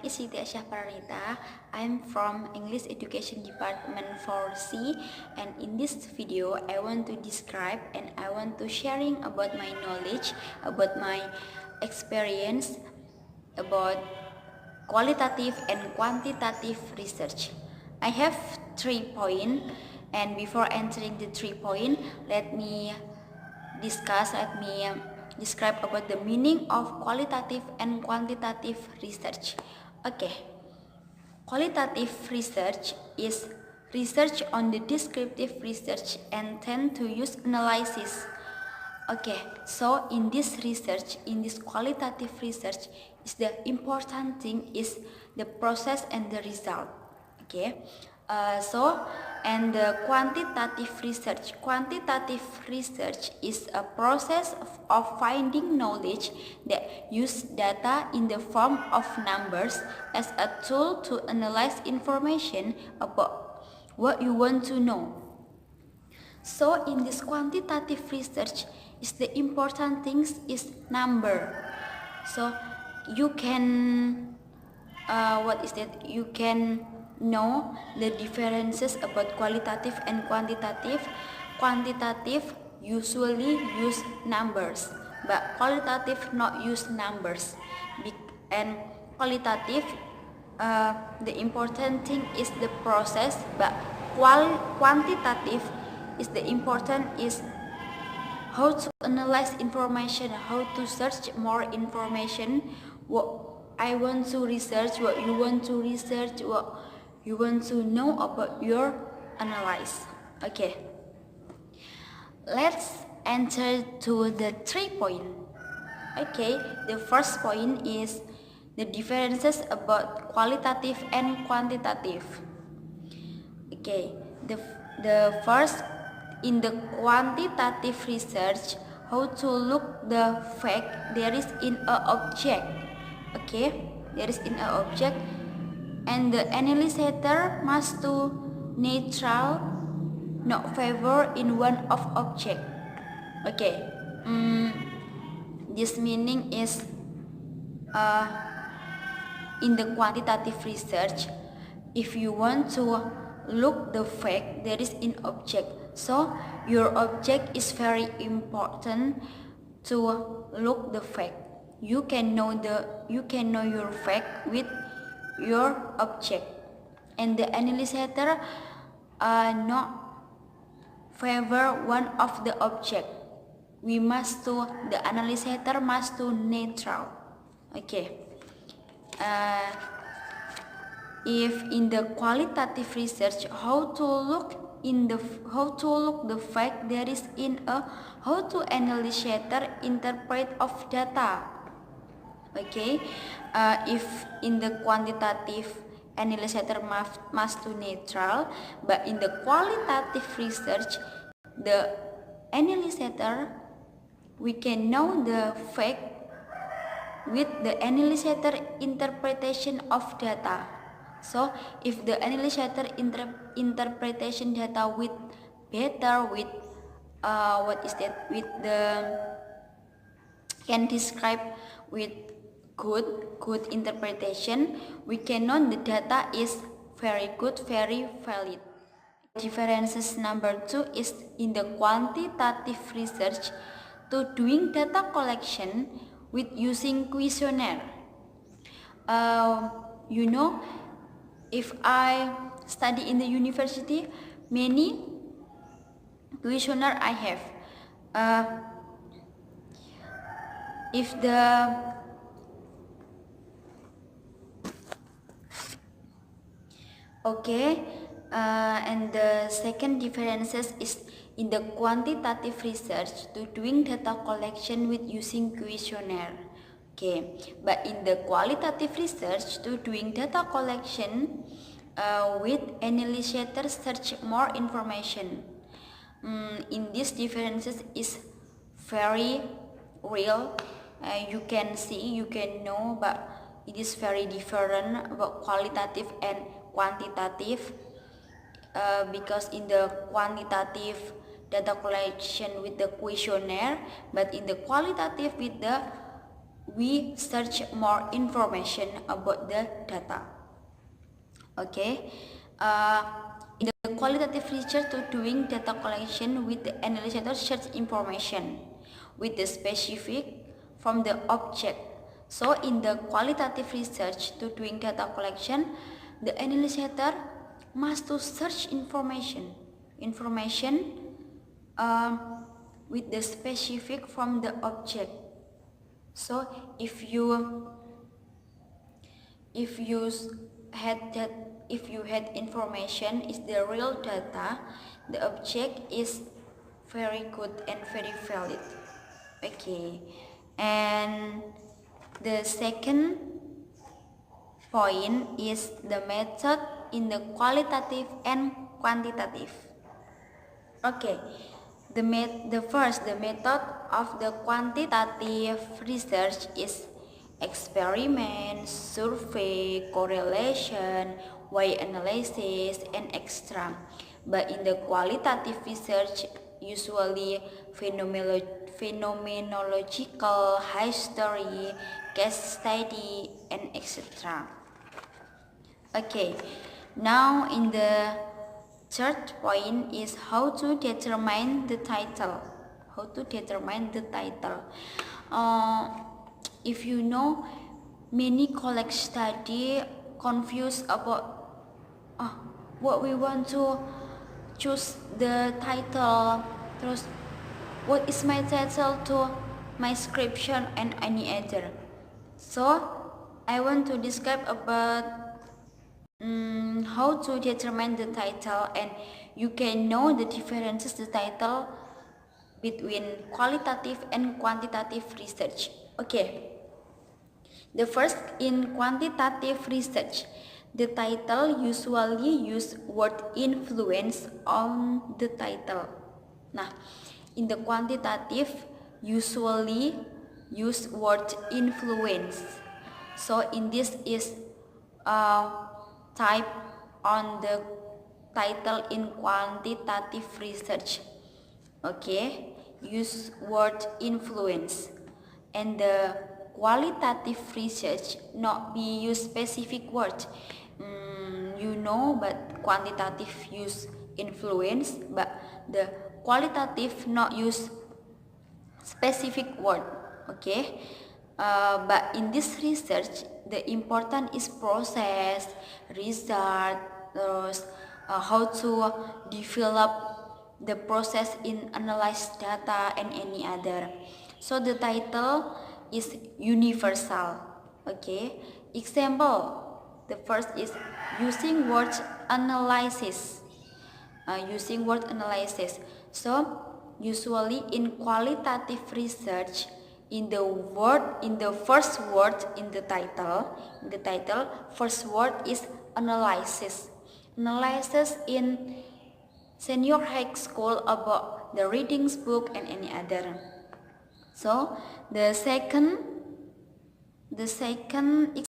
is Siti Aisyah Pranita. I'm from English Education Department 4C, and in this video I want to describe and I want to sharing about my knowledge, about my experience about qualitative and quantitative research. I have 3 points, and before entering the 3 points, let me describe about the meaning of qualitative and quantitative research. Okay, qualitative research is research on the descriptive research and tend to use analysis. Okay, so in this research, in this qualitative research, is the important thing is the process and the result. Okay, and the quantitative research is a process of finding knowledge that use data in the form of numbers as a tool to analyze information about what you want to know. So in this quantitative research, is the important things is number. So you can you can know the differences about qualitative and quantitative. Quantitative usually use numbers, but qualitative not use numbers. And qualitative, the important thing is the process, but quantitative is the important is how to analyze information, how to search more information, what I want to research, what you want to research, what you want to know about your analyze. Okay, let's enter to the 3 point. Okay, the first point is the differences about qualitative and quantitative. Okay, the first, in the quantitative research, how to look the fact there is in a object. Okay, there is in a object, and the analyzer must to neutral, not favor in one of object. Okay, this meaning is in the quantitative research, if you want to look the fact there is in object, so your object is very important to look the fact. You can know your fact with your object, and the analyzer not favor one of the object. The analyzer must to neutral. Okay. If in the qualitative research, how to look the fact there is in a, how to analyzer interpret of data. Okay, if in the quantitative, analyzer must to neutral, but in the qualitative research, the analyzer, we can know the fact with the analyzer interpretation of data. So if the analyzer interpretation data with better, with with the can describe with good interpretation, we can know the data is very good, very valid. Differences number 2 is in the quantitative research to doing data collection with using questionnaire. You know, if I study in the university, many questionnaire I have. And the second differences is in the quantitative research to doing data collection with using questionnaire. Okay, but in the qualitative research to doing data collection with analyzer search more information. In these differences is very real. You can see, you can know, but it is very different about qualitative and quantitative, because in the quantitative data collection with the questionnaire, but in the qualitative we search more information about the data. Okay. In the qualitative research to doing data collection with the analyzer search information with the specific from the object. So in the qualitative research to doing data collection, the analyzer must to search information with the specific from the object. So if you had information is the real data, the object is very good and very valid. Okay, and the second point is the method in the qualitative and quantitative. Okay, the method of the quantitative research is experiment, survey, correlation, Y analysis, and extra. But in the qualitative research, usually phenomenological, history, case study, and etc. Okay, now in the third point is how to determine the title. If you know, many college study confused about what we want to choose the title. Terus, what is my title to my description and any other. So I want to describe about how to determine the title, and you can know the differences the title between qualitative and quantitative research. Okay, the first, in quantitative research, the title usually use word influence on the title. Nah, in the quantitative usually use word influence. So in this is type on the title in quantitative research. Okay, use word influence. And the qualitative research not be use specific word. You know, but quantitative use influence, but the qualitative not use specific word. Okay, but in this research the important is process, result, how to develop the process in analyze data and any other. So the title is universal. Okay, example, the first is using word analysis. So usually in qualitative research, in the first word in the title, first word is analysis. Analysis in senior high school about the readings book and any other. So the second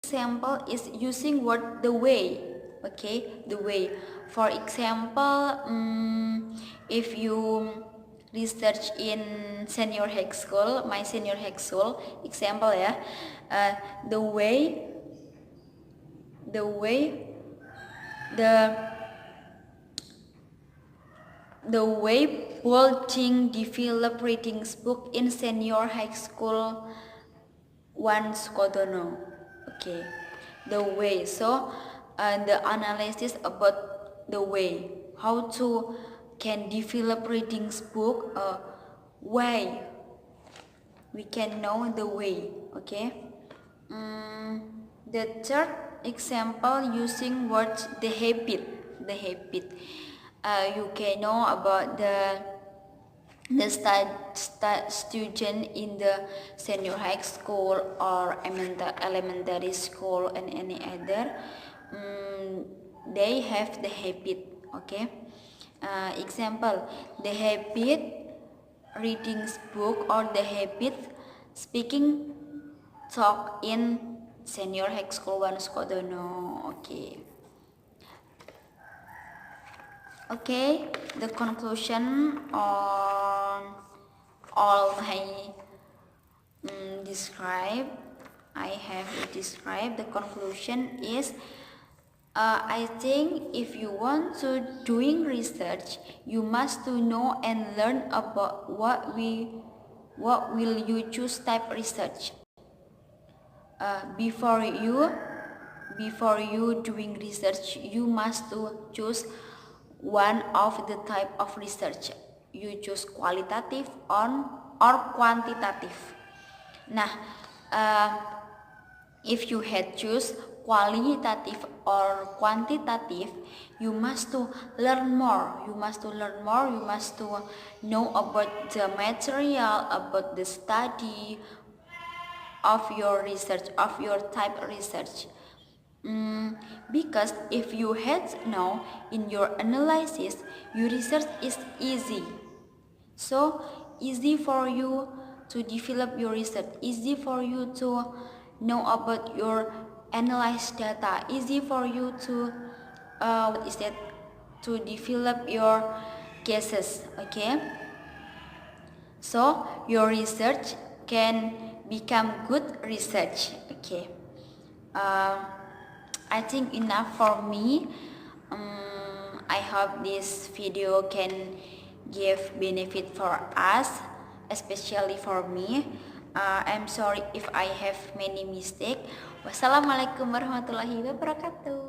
example is using word the way. Okay, the way. For example, if you research in senior high school, my senior high school example ya, the way Bolting developed readings book in senior high school one Skodono. Okay, the way. So the analysis about the way, how to can develop readings book, why we can know the way. Okay, the third example using words the habit. You can know about the student in the senior high school or elementary school and any other. They have the habit. Okay, example, the habit reading book or the habit speaking talk in senior high school one Skodono. Okay, the conclusion on all I describe. I have described, the conclusion is I think if you want to doing research, you must to know and learn about what will you choose type research. Before you doing research, you must to choose one of the type of research. You choose qualitative or quantitative. Nah, if you had choose qualitative or quantitative, you must to learn more. You must to know about the material, about the study of your research, of your type research. Because if you had know in your analysis, your research is easy. So easy for you to develop your research, easy for you to know about your analyzed data, easy for you to to develop your cases. Okay, so your research can become good research. Okay, I think enough for me. I hope this video can give benefit for us, especially for me. I'm sorry if I have many mistake. Wassalamualaikum warahmatullahi wabarakatuh.